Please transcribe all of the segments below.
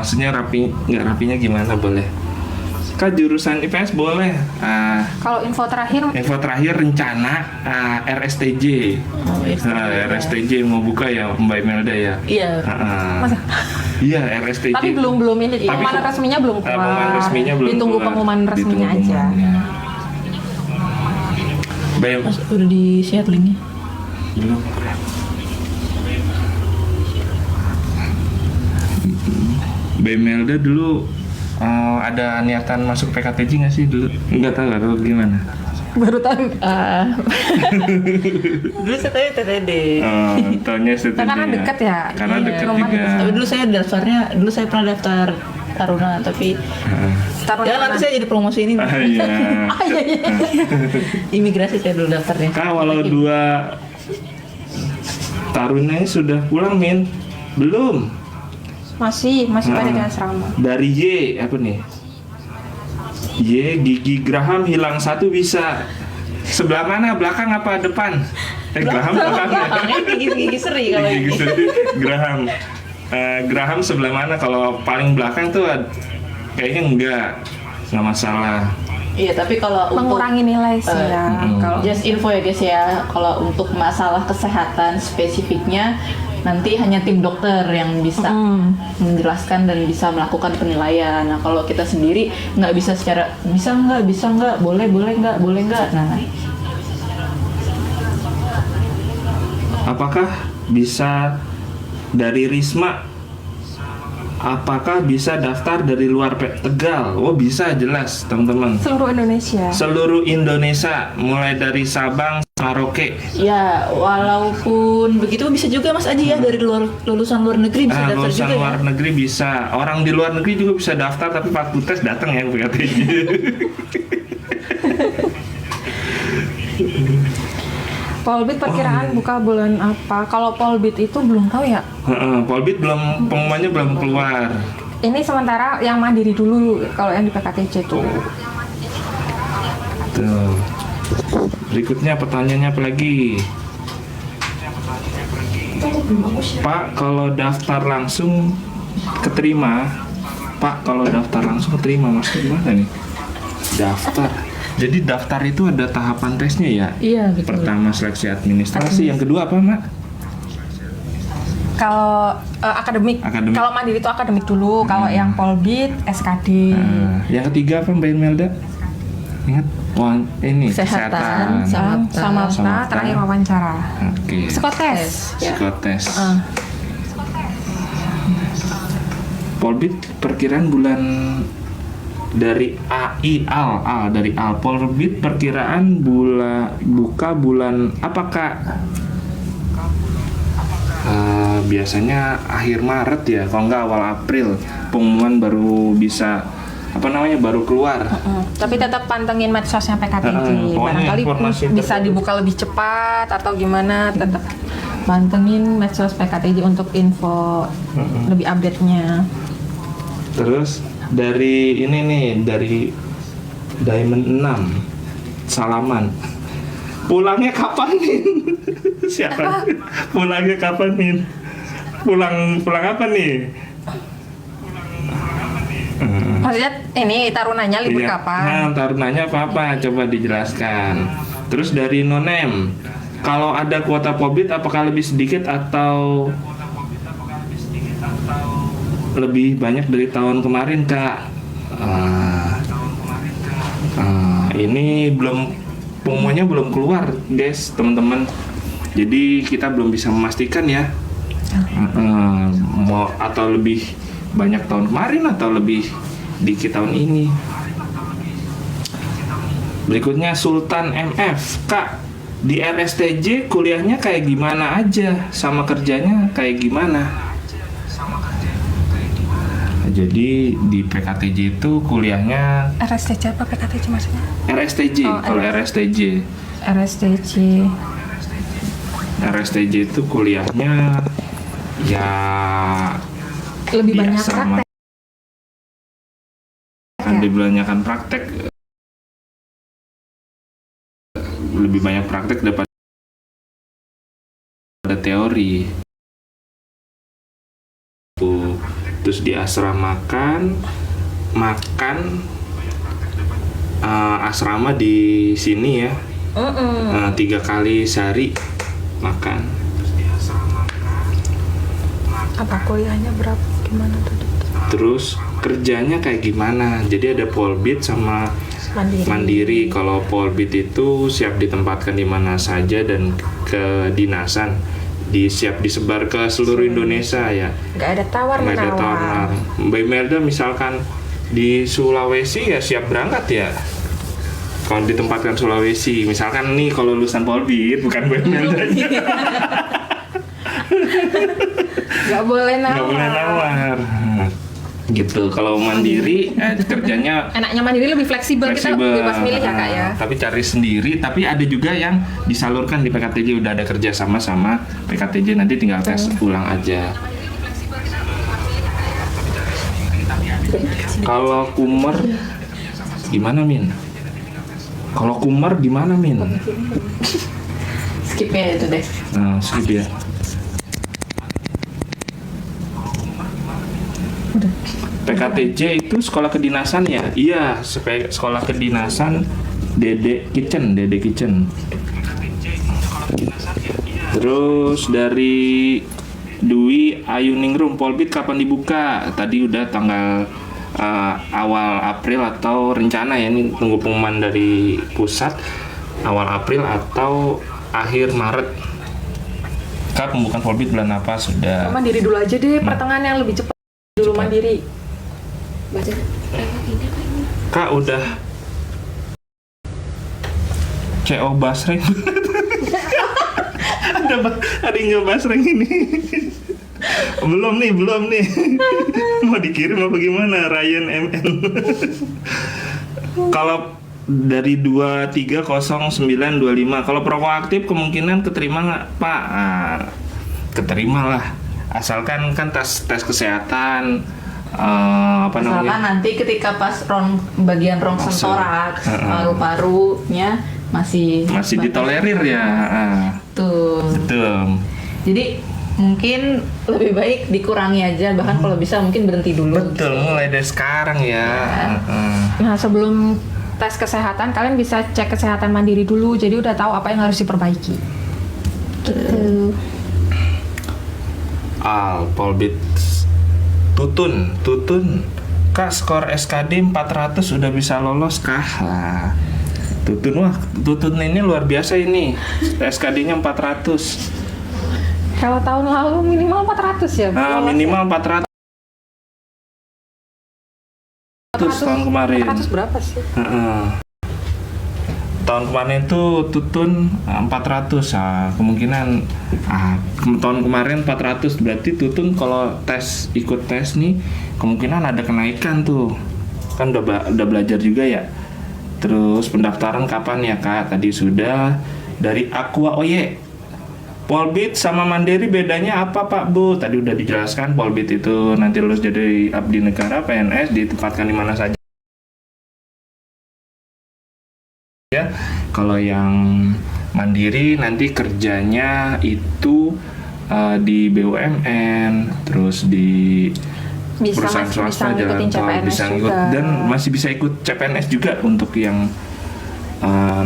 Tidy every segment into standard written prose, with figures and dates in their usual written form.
maksudnya nggak rapinya gimana boleh? Kak jurusan IPS boleh. Kalau info terakhir Rencana RSTJ. RSTJ mau buka ya Mbak Imelda ya. Iya. Masa? Iya RSTJ. Tapi belum ini. Pengumuman resminya belum keluar. Pengumuman resminya belum Ditunggu keluar. pengumuman resminya Ditunggu aja. pengumumannya. Mas udah di-share linknya? Belum. Mbak Imelda dulu ada niatan masuk PKTJ nggak sih dulu? Nggak tahu atau gimana? Baru tahu. Dulu saya tahu TTD. Tahunnya STTJ. Karena deket ya. Karena Iya, deket rumah juga. Tapi dulu saya pernah daftar Taruna, tapi Taruna jangan nanti saya jadi promosi ini. Iya. Imigrasi saya dulu daftarnya. Kak, walau dua Taruna sudah pulang, Min? Belum. Masih pada di asrama. Dari Y apa nih? Y gigi Graham hilang satu bisa. Sebelah mana? Belakang apa depan? Graham belakang ya? Belakangnya gigi seri kalau Gigi ini. sendiri. Graham. Graham sebelah mana? Kalau paling belakang tuh kayaknya nggak masalah. Iya, tapi kalau Mengurangi nilai sih ya. Kalau just info ya guys ya, kalau untuk masalah kesehatan spesifiknya nanti hanya tim dokter yang bisa menjelaskan dan bisa melakukan penilaian. Nah kalau kita sendiri nggak bisa secara bisa nggak, boleh nggak. Nah Apakah bisa dari Risma? Apakah bisa daftar dari luar Tegal? Oh bisa, jelas teman-teman. seluruh Indonesia. Seluruh Indonesia, mulai dari Sabang, Merauke. ya walaupun begitu bisa juga Mas Aji ya, dari lulusan luar negeri bisa daftar Lulusan juga luar ya. negeri bisa. Orang di luar negeri juga bisa daftar, tapi waktu tes datang ya PKTJ. Polbit perkiraan buka bulan apa? Kalau Polbit itu belum tahu ya. Polbit pengumumannya belum keluar. Ini sementara yang mandiri dulu kalau yang di PKTJ tuh. Tuh. Berikutnya pertanyaannya apa lagi? Pak, kalau daftar langsung keterima. Pak, kalau daftar langsung keterima, maksudnya gimana nih? Daftar. Jadi daftar itu ada tahapan tesnya ya? Iya betul. Pertama seleksi administrasi, yang kedua apa, Mak? Kalau akademik. Kalau mandiri itu akademik dulu. Kalau yang Polbit SKD. Yang ketiga apa, Mbak Imelda? Ingat? Ini Kesehatan. Sama terakhir wawancara. Oke. Psikotes. Psikotes. Polbit perkiraan bulan dari dari Polbit perkiraan buka bulan apa Kak? Biasanya akhir Maret ya, kalau nggak awal April pengumuman baru bisa baru keluar. Tapi tetap pantengin medsosnya PKTJ. Barangkali bisa dibuka lebih cepat atau gimana, tetap pantengin medsos PKTJ untuk info lebih update-nya. Terus dari ini nih, dari Diamond 6 Salaman. Pulangnya kapan, Min? Siapa? Pulangnya kapan, Min? Pulang apa nih? Maksudnya ini tarunanya libur Iya. kapan? Nah, tarunanya apa? Coba dijelaskan. Terus dari Nonem, kalau ada kuota Polbit apakah lebih sedikit atau lebih banyak dari tahun kemarin, Kak? Ini pengumumannya belum keluar, guys, teman-teman. Jadi kita belum bisa memastikan ya. Mau atau lebih banyak tahun kemarin atau lebih dikit tahun ini. Berikutnya Sultan MF, Kak, di RSTJ kuliahnya kayak gimana aja, sama kerjanya kayak gimana? Jadi di PKTJ itu kuliahnya RSTJ apa PKTJ maksudnya? RSTJ. Kalau RSTJ RSTJ itu kuliahnya ya lebih banyak biasa, praktek. Dibelanjakan praktek, lebih banyak praktek daripada teori. terus diasramakan, makan asrama di sini ya. 3 kali sehari makan. Apa kuliahnya berapa? Gimana tadi? Terus kerjanya kayak gimana? Jadi ada polbid sama mandiri. Kalau polbid itu siap ditempatkan di mana saja dan kedinasan siap disebar ke seluruh Indonesia ya. Nggak ada tawar Nggak ada tawar. Mbak Imelda misalkan di Sulawesi ya siap berangkat ya. Kalau ditempatkan Sulawesi, misalkan nih kalau lulusan polbid bukan Mbak Imelda. Nggak boleh nawar. Nggak boleh nawar. Gitu. Kalau mandiri kerjanya Enaknya mandiri lebih fleksibel, kita bebas milih ya Kak ya. Tapi cari sendiri, tapi ada juga yang disalurkan di PKTJ, udah ada kerja sama PKTJ, nanti tinggal tes ulang aja. Kalau Kumar gimana Min? Kalau Kumar gimana Min? Skip ya itu deh. Nah, skip ya. PKTJ itu sekolah kedinasan ya? Iya, sekolah kedinasan Dede Kitchen. Terus dari Dwi Ayuningrum, polbid kapan dibuka? Tadi udah tanggal awal April atau rencana ya, ini tunggu pengumuman dari pusat, awal April atau akhir Maret. Kak, pembukaan polbid bulan apa sudah? Mandiri dulu aja deh, pertengahan yang lebih cepat dulu mandiri. Baca Kak udah CO Basreng. ada yang nggak Basreng ini? belum nih mau dikirim apa gimana Ryan MN? Kalau dari 230925 kalau proaktif kemungkinan keterima nggak Pak? Keterima lah, asalkan kan tes kesehatan. Misalkan nanti ketika pas bagian rongsen toraks, paru-parunya masih ditolerir ya. Betul. Jadi mungkin lebih baik dikurangi aja, bahkan kalau bisa mungkin berhenti dulu. Betul, mulai dari sekarang ya. Nah, sebelum tes kesehatan kalian bisa cek kesehatan mandiri dulu, jadi udah tahu apa yang harus diperbaiki. Gitu. Polbid Tutun Kak, skor SKD 400 udah bisa lolos kah? Tutun ini luar biasa ini, SKD-nya 400. Kalau tahun lalu minimal 400 ya? Minimal 400 tahun kemarin. 400 berapa sih? Tahun kemarin itu Tutun 400, kemungkinan tahun kemarin 400, berarti Tutun kalau ikut tes nih kemungkinan ada kenaikan tuh, kan udah belajar juga ya. Terus pendaftaran kapan ya Kak? Tadi sudah. Dari Aqua Oye, polbid sama mandiri bedanya apa Pak Bu? Tadi udah dijelaskan, polbid itu nanti lulus jadi abdi negara PNS ditempatkan di mana saja. Ya, kalau yang mandiri nanti kerjanya itu di BUMN, terus di perusahaan swasta, jalan tol, bisa ikut dan masih bisa ikut CPNS juga untuk yang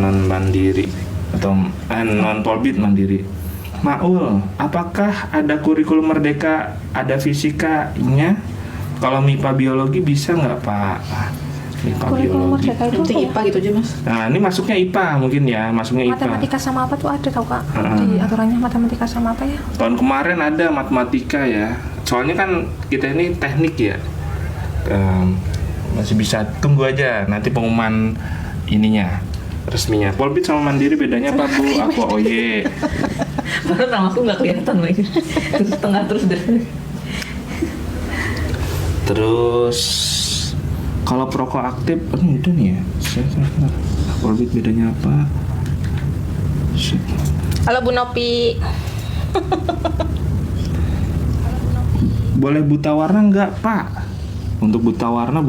non mandiri atau non polbid mandiri. Maul, apakah ada kurikulum merdeka, ada fisikanya? Kalau MIPA biologi bisa nggak Pak? Kurikulum merdeka itu penting IPA gitu aja Mas. Nah, ini masuknya IPA mungkin ya, masuknya IPA. Matematika sama apa tuh ada tau Kak? Di aturannya matematika sama apa ya? Tahun kemarin ada matematika ya. Soalnya kan kita ini teknik ya. Masih bisa tunggu aja nanti pengumuman ininya resminya. Polbid sama mandiri bedanya apa Bu? Aqua Oye. Padahal nama aku nggak kelihatan lagi. Setengah terus deh. Terus kalau proaktif, udah nih ya. Polbid bedanya apa? Halo Bu Nopi. Boleh buta warna nggak Pak? Untuk buta warna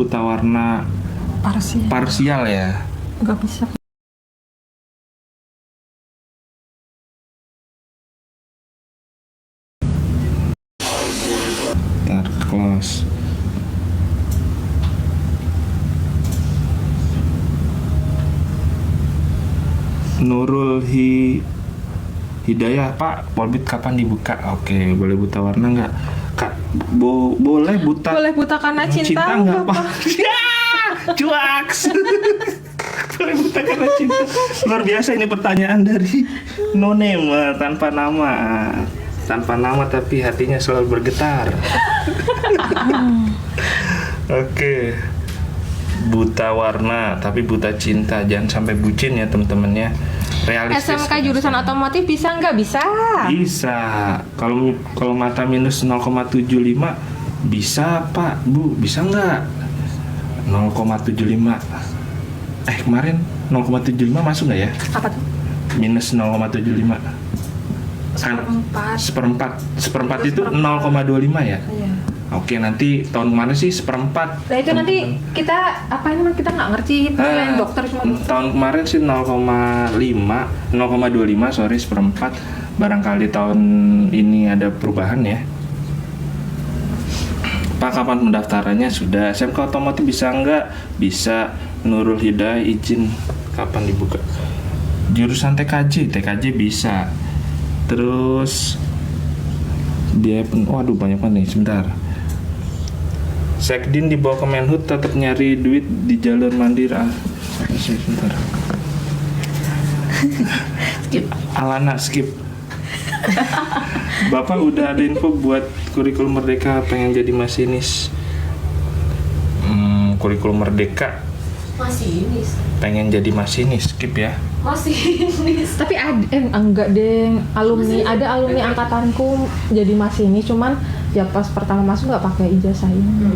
parsial ya. Nggak bisa. Ntar close. Nurul Hidayah, Pak, Polbit kapan dibuka? Oke, boleh buta warna nggak? Kak, boleh buta. Boleh buta karena cinta nggak, nggak, Pak? Ya, cuaks. Boleh buta karena cinta. Luar biasa ini pertanyaan dari no name, tanpa nama. Tanpa nama tapi hatinya selalu bergetar. Oke. Buta warna tapi buta cinta, jangan sampai bucin ya teman-teman ya. Realistis. SMK jurusan otomotif bisa nggak? Bisa. Bisa. Kalau mata minus 0,75 bisa Pak, Bu, bisa nggak? 0,75. Kemarin 0,75 masuk nggak ya? Apa tuh? Minus 0,75. Kan seperempat itu 0,25 ya? Iya. Oke, nanti tahun kemarin sih seperempat. Nah itu nanti kita apa ini kita nggak ngerti itu yang dokter cuma tahun kemarin sih 0,25 sorry seperempat. Barangkali tahun ini ada perubahan ya. Pak, kapan pendaftarannya? Sudah. SMK otomotif bisa nggak? Bisa. Nurul Hidayah izin kapan dibuka? Jurusan TKJ bisa. Terus dia waduh banyak banget nih, sebentar. Sekdin dibawa ke Menhub tetap nyari duit di jalur mandiri. Sebentar. Skip. Alana skip. Bapak udah ada info buat kurikulum Merdeka pengen jadi masinis. Kurikulum Merdeka Masinis. pengen jadi masinis, skip ya. Masinis. tapi enggak deh ada alumni angkatanku jadi masinis cuman ya pas pertama masuk nggak pakai ijazah ini.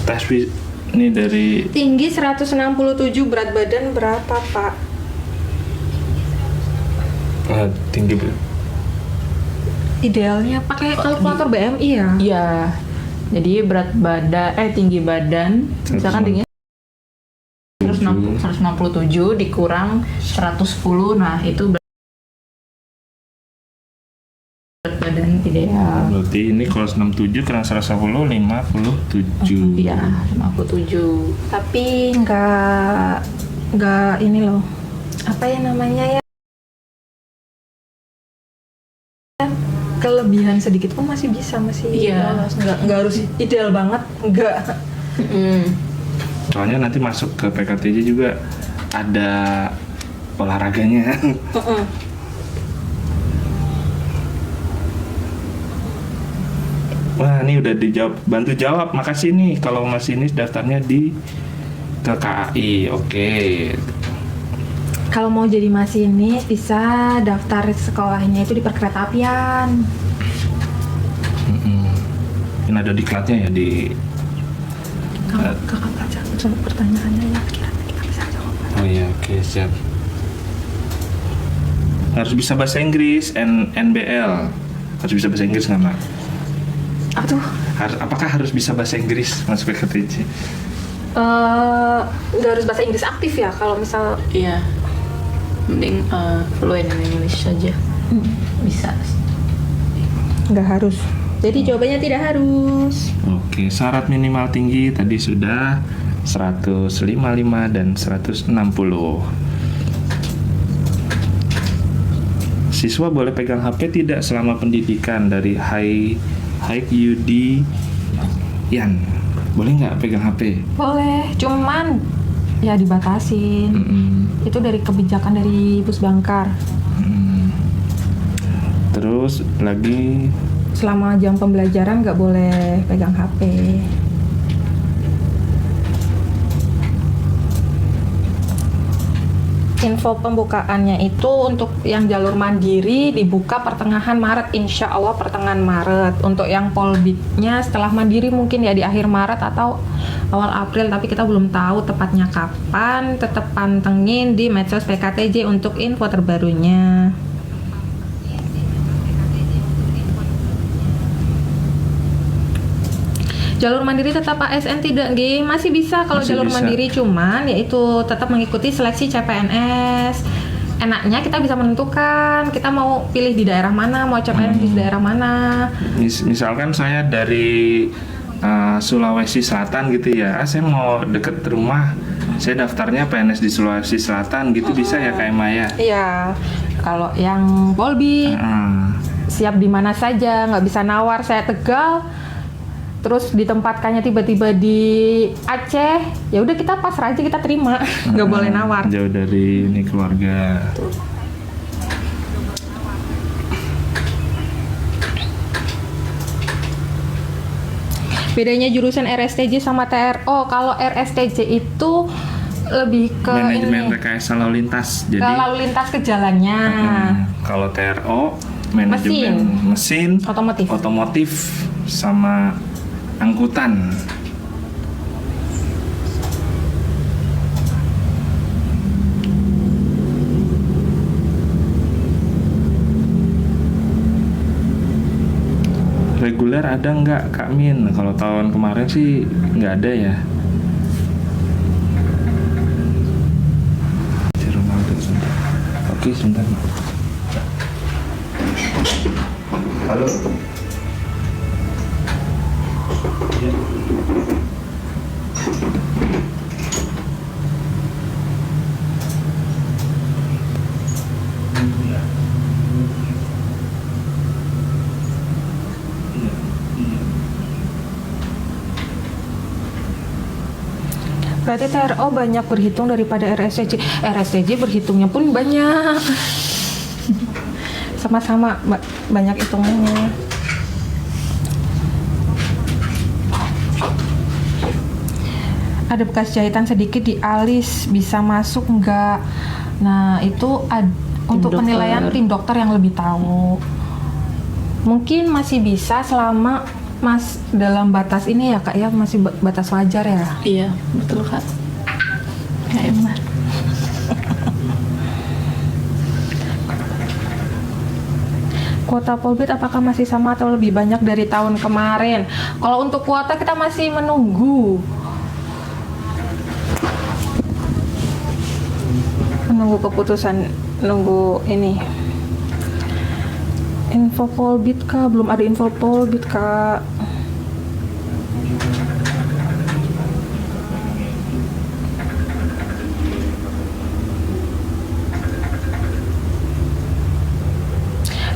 Tes ini dari Tinggi 167, berat badan berapa Pak? tinggi Idealnya pakai kalkulator BMI ya. Iya. Jadi tinggi badan misalkan tingginya 167 dikurang 110, nah itu berat badan ideal. berarti ini kalau 67 kurang 110 57. Iya, 57. Tapi nggak ini loh. Apa ya namanya ya? Kelebihan sedikit pun masih bisa Iya. lolos. Nggak harus ideal banget, nggak. Soalnya nanti masuk ke PKTJ juga ada olahraganya. Wah, ini udah dijawab, bantu jawab. Makasih nih kalau masinis daftarnya di ke KAI. Oke. Kalau mau jadi masinis bisa daftar sekolahnya itu di perkeretaapian. Ini ada diklatnya ya di. Kakak baca pertanyaannya ya, kira-kira kita bisa jawab. Oh iya, oke, siap. Harus bisa bahasa Inggris, NBL. Harus bisa bahasa Inggris nggak, Mak? Apa tuh? Apakah harus bisa bahasa Inggris masuk PKTJ? Nggak harus bahasa Inggris aktif ya kalau misal. Iya. Mending fluent in English saja. Bisa. Nggak harus. Jadi jawabannya tidak harus. Oke, syarat minimal tinggi tadi sudah 155 dan 160. Siswa boleh pegang HP tidak selama pendidikan? Dari Yudi Yan. Boleh nggak pegang HP? Boleh, cuman ya dibatasin. Itu dari kebijakan dari Pusbangkar. Terus lagi Selama jam pembelajaran nggak boleh pegang HP. Info pembukaannya itu untuk yang jalur mandiri dibuka pertengahan Maret, insya Allah pertengahan Maret. Untuk yang polbitnya setelah mandiri mungkin ya di akhir Maret atau awal April, tapi kita belum tahu tepatnya kapan. Tetap pantengin di medsos PKTJ untuk info terbarunya. Jalur mandiri tetap ASN tidak, G? Masih bisa kalau Masih jalur bisa. mandiri, cuman yaitu tetap mengikuti seleksi CPNS. Enaknya kita bisa menentukan kita mau pilih di daerah mana, mau CPNS di daerah mana. misalkan saya dari Sulawesi Selatan gitu ya, saya mau deket rumah Saya daftarnya PNS di Sulawesi Selatan gitu bisa ya Kak Emma ya? Iya. Kalau yang Polbit siap di mana saja, nggak bisa nawar. Saya Tegal, terus ditempatkannya tiba-tiba di Aceh, ya udah kita pasrah aja, kita terima, nggak boleh nawar. Jauh dari ini keluarga. Bedanya jurusan RSTJ sama TRO, kalau RSTJ itu lebih ke Manajemen ini, rekayasa lalu lintas. Jadi ke lalu lintas ke jalannya. kalau TRO manajemen mesin, otomotif sama angkutan. Reguler ada nggak Kak Min? Kalau tahun kemarin sih nggak ada ya. Oke, sebentar. Halo. Ya. Berarti TRO banyak berhitung daripada RSTJ. RSTJ berhitungnya pun banyak. Sama-sama banyak hitungannya. Ada bekas jahitan sedikit di alis, bisa masuk enggak? Nah, itu untuk dokter. penilaian tim dokter yang lebih tahu. Mungkin masih bisa selama dalam batas ini ya Kak ya, masih batas wajar ya. Iya, betul Kak. Kak Emma. Kuota Polbit apakah masih sama atau lebih banyak dari tahun kemarin? Kalau untuk kuota kita masih menunggu keputusan, nunggu ini. Info Polbit Kak, belum ada info Polbit Kak.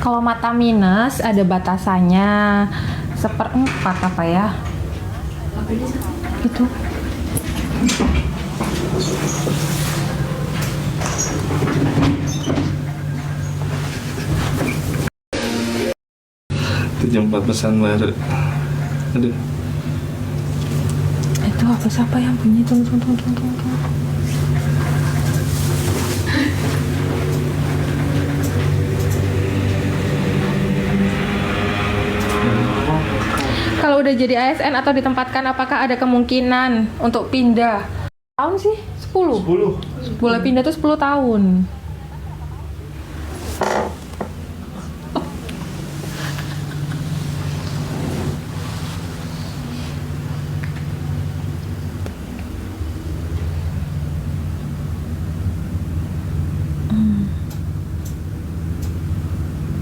Kalau mata minus ada batasannya 1/4 apa ya? Gitu. Itu jam 4 pesan baru. Aduh. Itu apa siapa yang bunyi? Tunggu. Kalau udah jadi ASN atau ditempatkan, apakah ada kemungkinan untuk pindah? Tahun sih 10. Boleh pindah tuh 10 tahun.